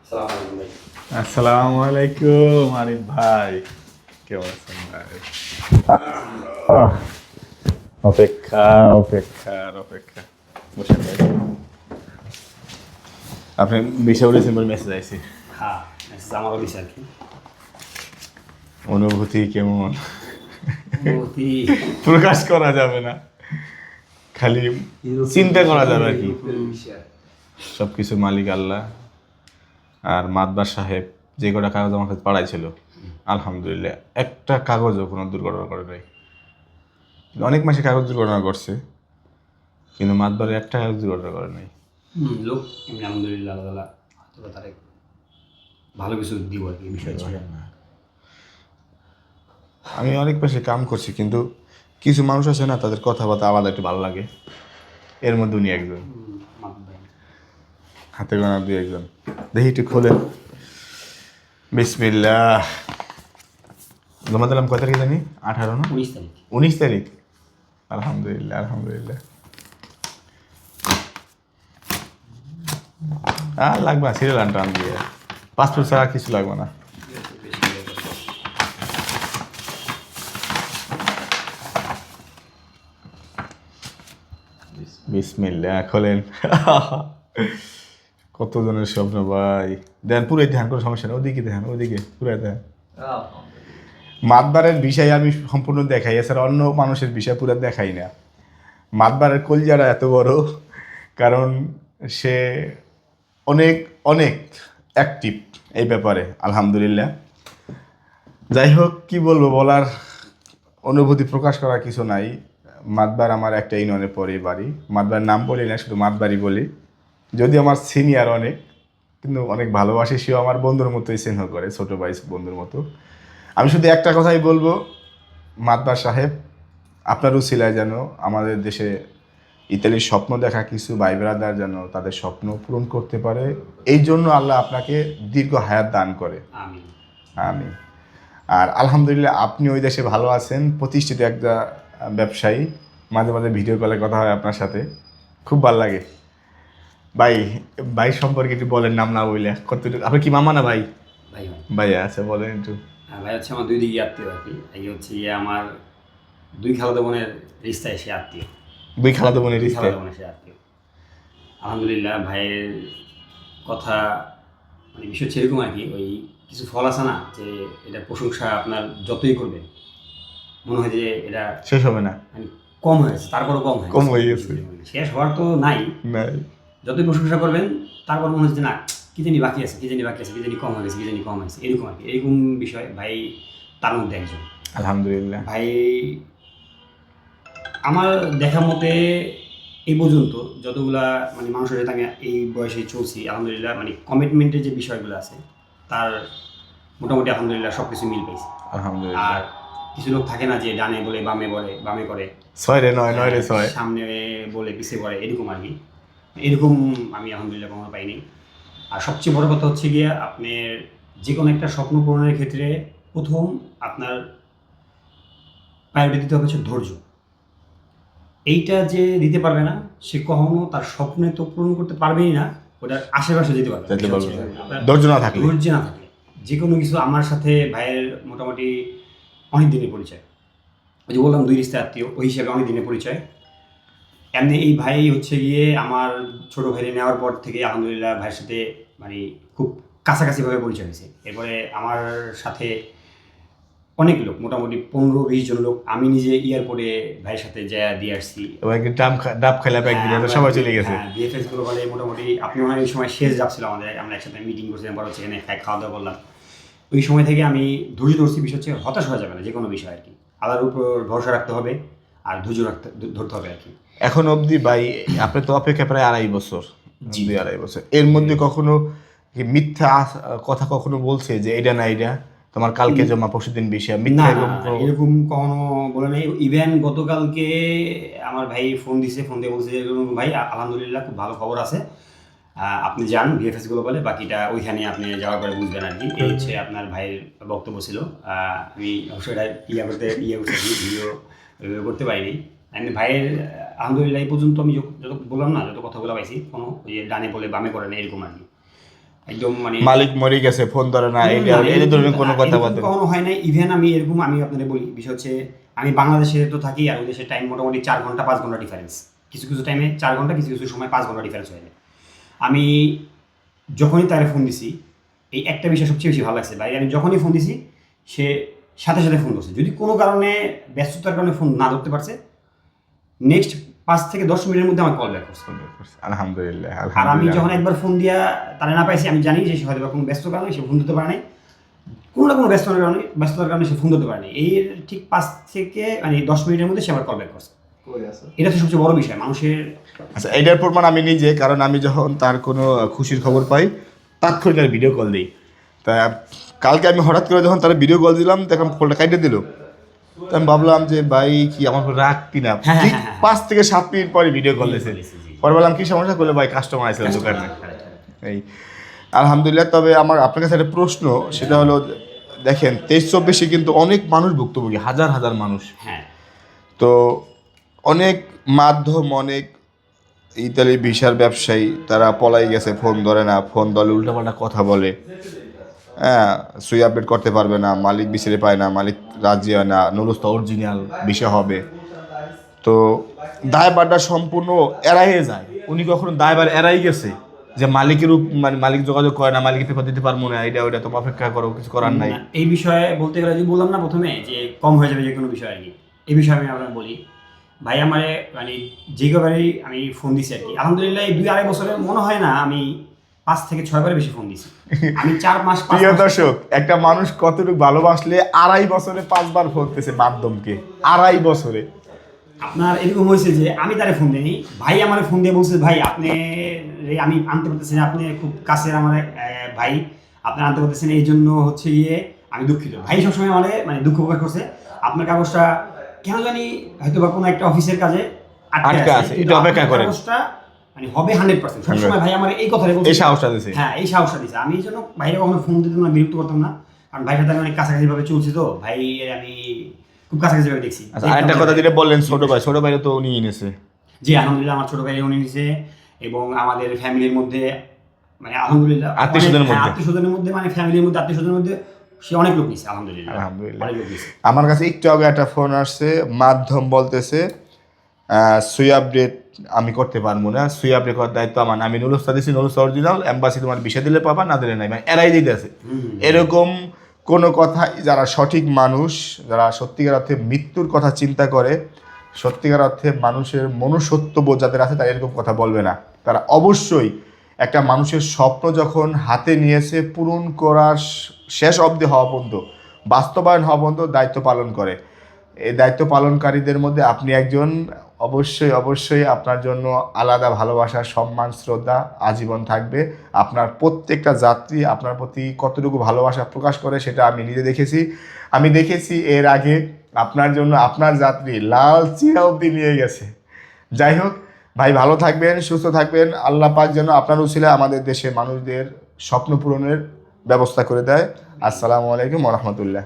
আসসালামু আলাইকুম আরিফ ভাই, কেমন আছেন ভাই? অপেক্ষা অপেক্ষার অপেক্ষা। বসেন ভাই। আপনি 20 ডিসেম্বর মেসেজ আইছি। হ্যাঁ, মেসেজ আমারও দিছে আর কি। অনুভূতি কেমন অনুভূতি প্রকাশ করা যাবে না, খালি চিন্তা করা যাবে আর কি। সব কিছু মালিক আল্লাহ। আর মাতবার সাহেব যে কটা কাগজ আমার কাছে পাঠাইছিল, আলহামদুলিল্লাহ একটা কাগজও কোনো দুর্ঘটনা করে নাই। অনেক মাসে কাগজ দুর্ঘটনা করছে, কিন্তু মাতবারে একটা কাগজ দুর্ঘটনা করে নাই। লোক এমনি আলহামদুলিল্লাহ আল্লাহ হয়তো তারে ভালো কিছু দিব আর কি বিষয় ছিল। আমি অনেক মাসে কাম করছি, কিন্তু কিছু মানুষ আছে না, তাদের কথাবার্তা আলাদা একটু ভালো লাগে। এর মধ্যে উনি একজন, হাতে গোনা দুই একজন। দেখি একটু খোলেন। বিসমিল্লাহ। জমা দিলাম কয় তারিখ জানি? 18 না 19 তারিখ। 19 তারিখ। আলহামদুলিল্লাহ আলহামদুলিল্লাহ। লাগবে না, সিরিয়াল টান দিয়ে। পাসপোর্ট ছাড়া কিছু লাগবে না। বিসমিল্লাহ, খোলেন। কতজনের স্বপ্ন ভাই। দেন পুরাই ধ্যান, কোনো সমস্যা নেই। ওদিকে ধ্যান, ওদিকে পুরাই ধ্যান। মাতবারের বিষয় আমি সম্পূর্ণ দেখাই, এছাড়া অন্য মানুষের বিষয় পুরো দেখাই না। মাতবারের কলজারা এত বড়, কারণ সে অনেক অনেক অ্যাক্টিভ এই ব্যাপারে, আলহামদুলিল্লাহ। যাই হোক, কি বলবো, বলার অনুভূতি প্রকাশ করার কিছু নাই। মাতবার আমার একটা ইউনিয়নে পরে বাড়ি। মাতবার নাম বলি না, শুধু মাতবাড়ি বলি। যদি আমার সিনিয়র অনেক, কিন্তু অনেক ভালোবাসি। সেও আমার বন্ধুর মতোই স্নেহ করে, ছোটো ভাই বন্ধুর মতো। আমি শুধু একটা কথাই বলবো, মাতবার সাহেব, আপনার উছিলায় যেন আমাদের দেশে ইতালির স্বপ্ন দেখা কিছু ভাই ব্রাদার যেন তাদের স্বপ্ন পূরণ করতে পারে, এই জন্য আল্লাহ আপনাকে দীর্ঘ হায়াত দান করে। আমিন। আমি আর আলহামদুলিল্লাহ আপনি ওই দেশে ভালো আছেন, প্রতিষ্ঠিত একটা ব্যবসায়ী। মাঝে মাঝে ভিডিও কলে কথা হয় আপনার সাথে, খুব ভালো লাগে ভাই। ভাই সম্পর্কে একটু বলেন, নাম না বললে কতটুকু। আপনি কি মামা না ভাই? ভাই ভাই আচ্ছা, বলেন একটু। ভাই হচ্ছে আমার দুই দিকে আত্মীয় আর কি। এই হচ্ছে আমার দুই খালাতো বোনের রিস্তায় সে আত্মীয়। দুই খালাতো বোনের দুই রিস্তে। খালাতো বোনের সে আত্মীয়। আলহামদুলিল্লাহ ভাইয়ের কথা মানে বিষয় হচ্ছে এরকম আর কি। ওই কিছু ফল আছে না, যে এটা প্রশংসা আপনার যতই করবেন মনে হয় যে এটা শেষ হবে না। মানে কম হয়েছে, তারপরও কম হয়ে গেছে। শেষ হওয়ার তো নাই। নাই। যতই প্রশংসা করবেন তারপর মনে হচ্ছে না, কি জানি বাকি আছে, কি জানি বাকি আছে, কি জানি কম হয়ে গেছে, কি জানি কম হয়েছে, এরকম আর কি। এরকম বিষয় ভাই তার মধ্যে একজন। আলহামদুলিল্লাহ। ভাই আমার দেখা মতে এই পর্যন্ত যতগুলা মানে মানুষের সাথে আমি এই বয়সে চলছি, আলহামদুলিল্লাহ মানে কমিটমেন্টের যে বিষয়গুলো আছে তার মোটামুটি আলহামদুলিল্লাহ সব কিছু মিল পাইছি। আলহামদুলিল্লাহ। আর কিছু লোক থাকে না যে ডানে বলে বামে বলে, বামে করে 6 রে 9, 9 রে 6। সামনে বলে পিছিয়ে পড়ে, এরকম আর কি। এরকম আমি আলহামদুলিল্লাহ কখনো পাইনি। আর সবচেয়ে বড় কথা হচ্ছে গিয়ে আপনার যে কোনো একটা স্বপ্ন পূরণের ক্ষেত্রে প্রথম আপনার প্রায়োরিটি দিতে হবে হচ্ছে ধৈর্য। এইটা যে দিতে পারবে না সে কখনো তার স্বপ্নে তো পূরণ করতে পারবেই না, ওটার আশেপাশে যেতে পারবে না। ধৈর্য না থাকলে। ধৈর্য না থাকলে যে কোনো কিছু। আমার সাথে ভাইয়ের মোটামুটি অনেক দিনের পরিচয়। ওই যে বললাম দুই রিস্তা আত্মীয়, ওই হিসাবে অনেক দিনের পরিচয়। এমনি এই ভাই হচ্ছে গিয়ে আমার ছোটো ভাইরে নেওয়ার পর থেকে আলহামদুলিল্লাহ ভাইয়ের সাথে মানে খুব কাছাকাছিভাবে পরিচয় হয়েছে। এরপরে আমার সাথে অনেক লোক, মোটামুটি 15-20 জন লোক আমি নিজে এয়ারপোর্টে ভাইয়ের সাথে যা দিয়ে আসছি। ডাব খেলা একদিন সবাই চলে গেছে। বিএফএস গুলো বলে মোটামুটি আপনি মনে হয় ওই সময় শেষ যাচ্ছিল আমাদের, আমরা একসাথে মিটিং করছিলাম, বড় সেখানে খাওয়া দাওয়া করলাম। ওই সময় থেকে আমি ধৈর্য ধরছি। বিষয় হচ্ছে হতাশ হওয়া যাবে না যে কোনো বিষয় আর কি। আল্লাহর উপর ভরসা রাখতে হবে আর ধৈর্য ধরতে হবে আর কি। এখন অবধি ভাই আপনি তো অপেক্ষা প্রায় 2.5 বছর, 2.5 বছর। এর মধ্যে কখনো কি মিথ্যা কথা কখনো বলছে যে এটা না এটা তোমার কালকে জমা পরশুদিন বিষয় মিথ্যা? এরকম কখনো বলে নাই। ইভেন গতকালকে আমার ভাই ফোন দিছে, ফোন দিয়ে বলছে যে ভাই আলহামদুলিল্লাহ খুব ভালো খবর আছে, আপনি যান বিএফএস গুলো বলে, বাকিটা ওইখানে আপনি যাওয়ার পরে বুঝবেন আর কি। এই হচ্ছে আপনার ভাইয়ের বক্তব্য ছিল। আমি অবশ্যই এটা ভিডিও করতে পারিনি। আমি ভাইয়ের আলহামদুলিল্লাহ এই পর্যন্ত আমি যত বললাম না, যত কথাগুলো পাইছি, কোনো ওই ডানে বলে বামে করে না এরকম আর কি। একদম মানে মালিক মরে গেছে ফোন ধরে না, এই ধরনের কোনো কথা বলতে কখনো হয় না। ইভেন আমি আপনাদের বলি, বিষয় হচ্ছে আমি বাংলাদেশে তো থাকি, আর ওই দেশের টাইম মোটামুটি 4 ঘন্টা 5 ঘন্টা ডিফারেন্স। কিছু কিছু টাইমে 4 ঘন্টা, কিছু কিছু সময় 5 ঘন্টা ডিফারেন্স হয়ে যায়। আমি যখনই তারে ফোন দিছি, এই একটা বিষয় সবচেয়ে বেশি ভালো লাগছে ভাই, আমি যখনই ফোন দিছি সে সাথে সাথে ফোন ধরছে। যদি কোনো কারণে ব্যস্ততার কারণে ফোন না ধরতে পারছে, নেক্সট 5 থেকে 10 মিনিটের মধ্যে আমার কল ব্যাক করছে। আলহামদুলিল্লাহ, আর আমি আলহামদুলিল্লাহ। যখন একবার ফোন দিয়া তারা না পাইছি, আমি জানি যে সে হয়তো কোনো ব্যস্ত কারণে সে ফোন দিতে পারে নাই, কোনো না কোনো ব্যস্ততার কারণে সে ফোন দিতে পারে নাই। এর ঠিক 5 থেকে মানে 10 মিনিটের মধ্যে সে আবার কল ব্যাক করছে। এটা তো সবচেয়ে বড় বিষয় মানুষের। আচ্ছা, এটার প্রমাণ আমি নিজে, কারণ আমি যখন তার কোনো খুশির খবর পাই তাৎক্ষণিক আর ভিডিও কল দিই। তা কালকে আমি হঠাৎ করে যখন তার ভিডিও কল দিলাম, তখন কলটা কাটিয়ে দিল। তো আমি ভাবলাম যে ভাই কি আমার রাগ কিনা, ঠিক 5 থেকে 7 মিনিট পরে ভিডিও কল দিয়েছে। পরে বললাম কি সমস্যা, করলে ভাই কাস্টমার আছে দোকানে। এই আলহামদুলিল্লাহ। তবে আমার আপনার কাছে একটা প্রশ্ন, সেটা হলো দেখেন 23-24 কিন্তু অনেক মানুষ ভুক্তভোগী, হাজার হাজার মানুষ। হ্যাঁ, তো অনেক মাধ্যম, অনেক ইতালি ভিসার ব্যবসায়ী তারা পলাই গেছে, ফোন ধরে না, ফোন ধরলে উল্টাপাল্টা কথা বলে, হ্যাঁ, সুই আপডেট করতে পারবে না, মালিক বিচারে পায় না, মালিক রাজি হয় না, নুরুস্তা অরিজিনাল বিষয় হবে। তো দায়ভারটা সম্পূর্ণ এড়াইয়ে যায়। উনি কখনো দায়ভার এড়াই গেছে যে মালিকের মানে মালিক যোগাযোগ করে না, মালিকের পেপার দিতে পারবো না, এটা ওইটা তো অপেক্ষা করো, কিছু করার নাই। এই বিষয়ে বলতে গেলে যে বললাম না প্রথমে যে কম হয়ে যাবে যে কোনো বিষয় আর কি, এই বিষয়ে আমি আপনাকে বলি ভাই, আমার মানে যে কবারই আমি ফোন দিছি আর কি, আলহামদুলিল্লাহ এই 2-2.5 বছরে মনে হয় না আমি 5 থেকে 6 বারে বেশি ফোন দিছি। আমি 4 মাস 5 প্রিয় মাস। দর্শক, একটা মানুষ কতটুকু ভালোবাসলে 2.5 বছরে 5 বার ফোন দিতেছে মাধ্যমকে, 2.5 বছরে। আপনার এরকম হয়েছে যে আমি তারে ফোন দিইনি, ভাই আমার ফোন দিয়ে বলছে ভাই আপনি আমি আনতে পারতেছি না, আপনি খুব কাছের আমার ভাই, আপনি আনতে পারতেছেন, এই জন্য হচ্ছে গিয়ে আমি দুঃখিত। ভাই সবসময় মানে মানে দুঃখ প্রকাশ করছে, আপনার কাগজটা কেন জানি হয়তো বা কোনো একটা অফিসের কাজে আটকে আছে, এটা অপেক্ষা করেন, কাগজটা মানে হবে 100%। সবসময় ভাই আমার এই কথাটাই বলছে, এই সাহসটা দিছে। হ্যাঁ এই সাহসটা দিছে। আমি এই জন্য ভাইরে কখনো ফোন দিতাম না, বিরক্ত করতাম না, কারণ ভাইয়ের সাথে আমি অনেক কাছাকাছি ভাবে চলছি, তো ভাই আমি খুব কাছাকাছি ভাবে দেখছি। আচ্ছা, আরেকটা কথা যেটা বললেন, ছোট ভাই তো উনি এনেছে। জি আলহামদুলিল্লাহ, আমার ছোট ভাই উনি নিছে, এবং আমাদের ফ্যামিলির মধ্যে মানে আলহামদুলিল্লাহ আত্মীয়স্বজনের মধ্যে মানে ফ্যামিলির মধ্যে আত্মীয়স্বজনের মধ্যে সে অনেক লোক নিছে আলহামদুলিল্লাহ। অনেক লোক নিছে। আমার কাছে একটু আগে একটা ফোন আসছে, মাধ্যম বলতেছে সুই আপডেট আমি করতে পারবো না, সুই আপডেট করার দায়িত্ব আমার না, আমি নুরুস্তা দিছি, নুরুস্তা অরিজিনাল, এম্বাসি তোমার বিষয় দিলে পাবা, না দিলে নাই, মানে এরাই দিতেছে। এরকম কোনো কথাই যারা সঠিক মানুষ, যারা সত্যিকার অর্থে মৃত্যুর কথা চিন্তা করে, সত্যিকার অর্থে মানুষের মনুষ্যত্ববোধ যাদের আছে, তারা এরকম কথা বলবে না। তারা অবশ্যই একটা মানুষের স্বপ্ন যখন হাতে নিয়েছে, পূরণ করার শেষ অবধি হওয়া পর্যন্ত, বাস্তবায়ন হওয়া পর্যন্ত দায়িত্ব পালন করে। এই দায়িত্ব পালনকারীদের মধ্যে আপনি একজন। অবশ্যই অবশ্যই আপনার জন্য আলাদা ভালোবাসা, সম্মান, শ্রদ্ধা আজীবন থাকবে। আপনার প্রত্যেকটা যাত্রী আপনার প্রতি কতটুকু ভালোবাসা প্রকাশ করে সেটা আমি নিজে দেখেছি। আমি দেখেছি এর আগে আপনার জন্য আপনার যাত্রী লাল চিরা অবধি নিয়ে গেছে। যাই হোক ভাই, ভালো থাকবেন, সুস্থ থাকবেন। আল্লাহ পাক যেন আপনার উসিলায় আমাদের দেশের মানুষদের স্বপ্ন পূরণের ব্যবস্থা করে দেয়। আসসালামু আলাইকুম ওয়া রাহমাতুল্লাহ।